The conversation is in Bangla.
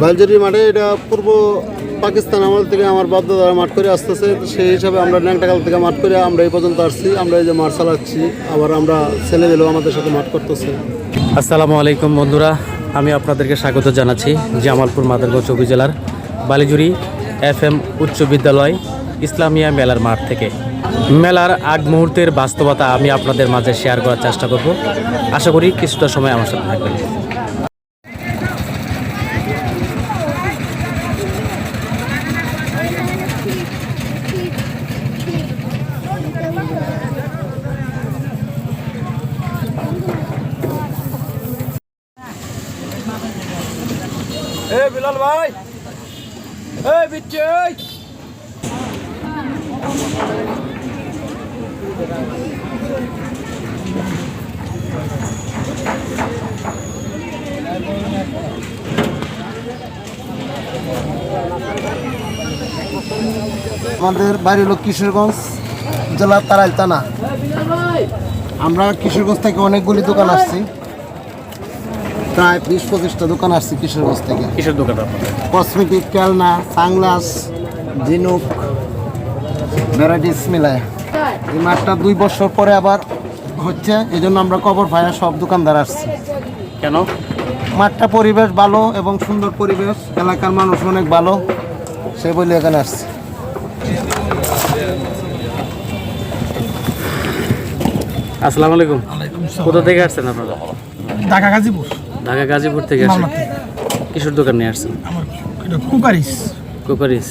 বালজুরি মাঠে এটা পূর্ব পাকিস্তান আমল থেকে আমার বাপদাদারা মাঠ করে আসতেছে, সেই হিসাবে আমরা ন্যাংটাকাল থেকে মাঠ করে আমরা এই পর্যন্ত আসছি। আমরা এই যে মাঠ চালাচ্ছি, আবার আমরা ছেলেমেয়েও আমাদের সাথে মাঠ করতেছে। আসসালামু আলাইকুম বন্ধুরা, আমি আপনাদেরকে স্বাগত জানাচ্ছি জামালপুর মাদারগঞ্জ উপজেলার বালিজুরি FM উচ্চ বিদ্যালয় ইসলামিয়া মেলার মাঠ থেকে। মেলার আগ মুহূর্তের বাস্তবতা আমি আপনাদের মাঝে শেয়ার করার চেষ্টা করব। আশা করি কিছুটা সময় আমার সাথে থাকবেন। বিলাল ভাই, বিচ্ছি আমাদের বাড়ি হলো কিশোরগঞ্জ জেলার তারাইল থানা। আমরা কিশোরগঞ্জ থেকে অনেকগুলি দোকান আসছি, প্রায় 20-25টা দোকান আসছি কিশোরগঞ্জ থেকে। কিসের দোকান? কসমেটিক, খেলনা, সানগ্লাস, ঝিনুক, ভ্যারাইটিস মিলায়। এই মাঠটা 2 বছর পরে আবার হচ্ছে, এই জন্য আমরা কবর ভাইয়া সব দোকানদার আসছি। কেন? মাঠটা পরিবেশ ভালো এবং সুন্দর পরিবেশ, এলাকার মানুষ অনেক ভালো, সে বলে এখানে আসছি। আসসালামু আলাইকুম। কোথা থেকে আসছেন আপনারা? ঢাকা গাজীপুর। ঢাকা গাজীপুর থেকে আসছেন। কিসের দোকান নিয়ে আসছেন? আমার এটা কুকারিস। কুকারিস।